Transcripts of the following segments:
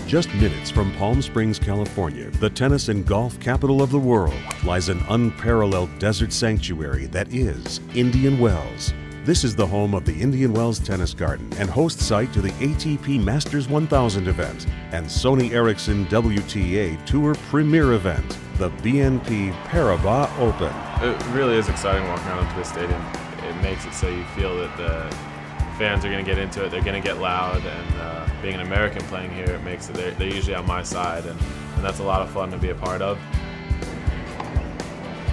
Just minutes from Palm Springs, California, the tennis and golf capital of the world, lies an unparalleled desert sanctuary that is Indian Wells. This is the home of the Indian Wells Tennis Garden and host site to the ATP Masters 1000 event and Sony Ericsson WTA Tour Premier event, the BNP Paribas Open. It really is exciting walking around into the stadium. It makes it so you feel that the fans are going to get into it, they're going to get loud, and being an American playing here, it makes it they're usually on my side, and that's a lot of fun to be a part of.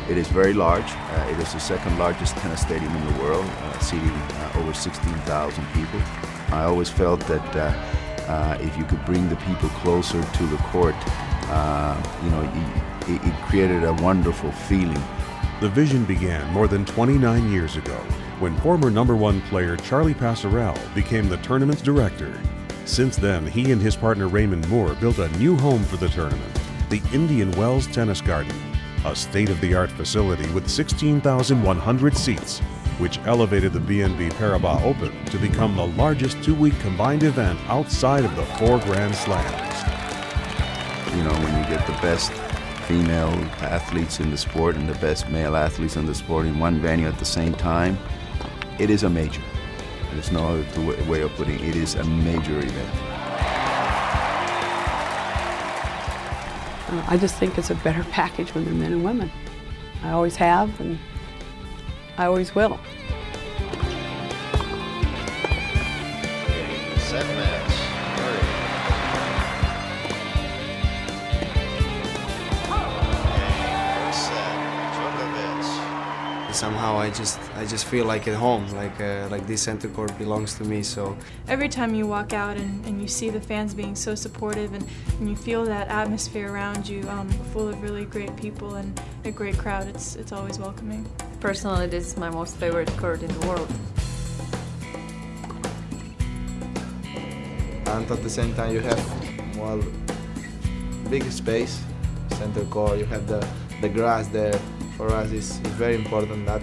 It is very large. It is the second largest tennis stadium in the world, seating over 16,000 people. I always felt that if you could bring the people closer to the court, it created a wonderful feeling. The vision began more than 29 years ago when former #1 player Charlie Pasarell became the tournament's director. Since then, he and his partner Raymond Moore built a new home for the tournament, the Indian Wells Tennis Garden, a state-of-the-art facility with 16,100 seats, which elevated the BNP Paribas Open to become the largest two-week combined event outside of the 4 Grand Slams. You know, when you get the best female athletes in the sport and the best male athletes in the sport in one venue at the same time, it is a major. There's no other way of putting it. It is a major event. I just think it's a better package when they're men and women. I always have, and I always will. Set match. Somehow I just feel like at home, like this center court belongs to me. So every time you walk out and you see the fans being so supportive and you feel that atmosphere around you, full of really great people and a great crowd, it's always welcoming. Personally, this is my most favorite court in the world. And at the same time you have, well, big space, center court, you have the grass there. For us, it's very important that.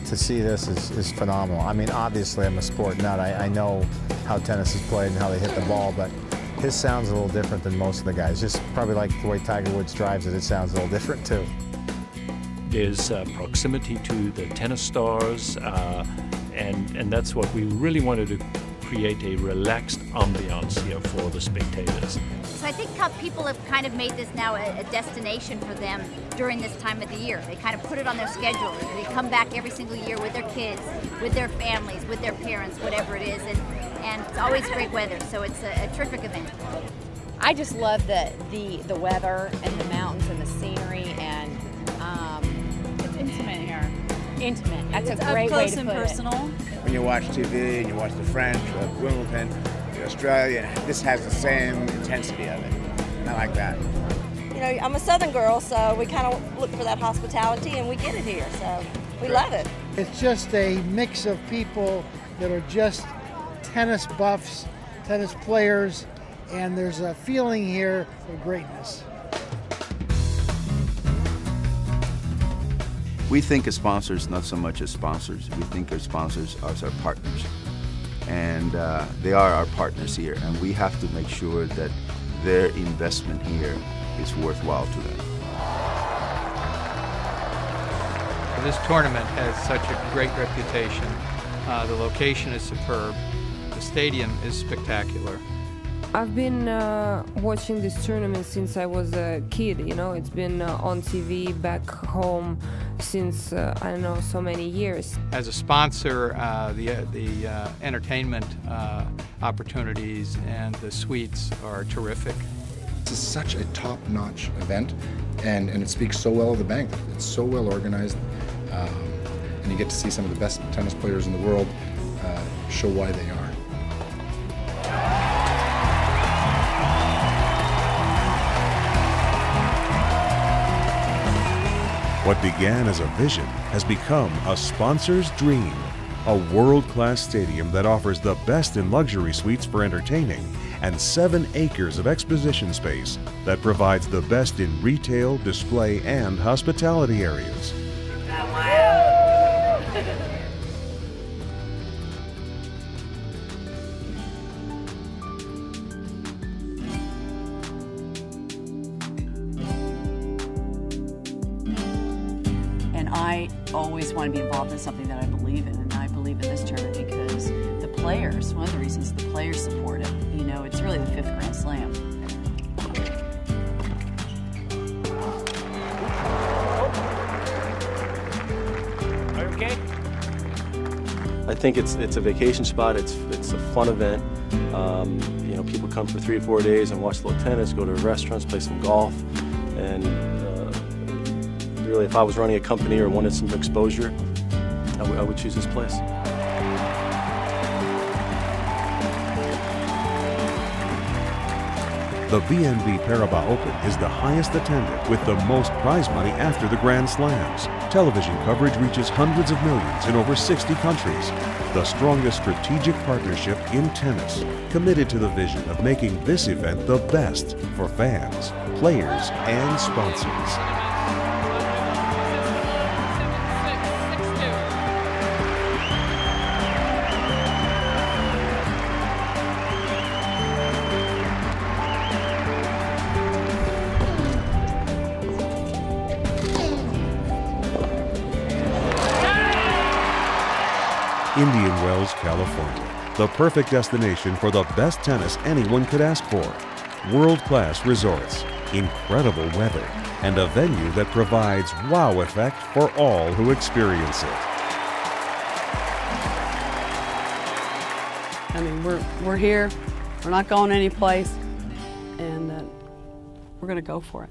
To see this is phenomenal. I mean, obviously I'm a sport nut. I know how tennis is played and how they hit the ball, but his sounds a little different than most of the guys. Just probably like the way Tiger Woods drives it, it sounds a little different too. There's proximity to the tennis stars, and that's what we really wanted to create, a relaxed ambiance here for the spectators. So I think how people have kind of made this now a destination for them during this time of the year. They kind of put it on their schedule. They come back every single year with their kids, with their families, with their parents, whatever it is, and it's always great weather, so it's a terrific event. I just love the weather and the mountains and the scenery, and it's intimate here. Intimate. That's it's a great way to put it. Up close and personal. When you watch TV and you watch the French, Wimbledon, Australia, this has the same intensity of it. And I like that. You know, I'm a Southern girl, so we kind of look for that hospitality, and we get it here, so we love it. It's just a mix of people that are just tennis buffs, tennis players, and there's a feeling here of greatness. We think of sponsors not so much as sponsors. We think of sponsors as our partners. And they are our partners here, and we have to make sure that their investment here is worthwhile to them. This tournament has such a great reputation. The location is superb. The stadium is spectacular. I've been watching this tournament since I was a kid, you know. It's been on TV back home since, I don't know, so many years. As a sponsor, the entertainment opportunities and the suites are terrific. This is such a top-notch event, and it speaks so well of the bank. It's so well organized, and you get to see some of the best tennis players in the world show why they are. What began as a vision has become a sponsor's dream. A world-class stadium that offers the best in luxury suites for entertaining and 7 acres of exposition space that provides the best in retail, display, and hospitality areas. always want to be involved in something that I believe in, and I believe in this tournament because the players, one of the reasons the players support it. You know, it's really the 5th Grand Slam. Are you okay? I think it's a vacation spot. It's a fun event. You know, people come for 3 or 4 days and watch a little tennis, go to restaurants, play some golf, and really, if I was running a company or wanted some exposure, I would choose this place. The BNP Paribas Open is the highest attended with the most prize money after the Grand Slams. Television coverage reaches hundreds of millions in over 60 countries. The strongest strategic partnership in tennis, committed to the vision of making this event the best for fans, players, and sponsors. Indian Wells, California, the perfect destination for the best tennis anyone could ask for. World-class resorts, incredible weather, and a venue that provides wow effect for all who experience it. I mean, we're here, we're not going anyplace, and we're going to go for it.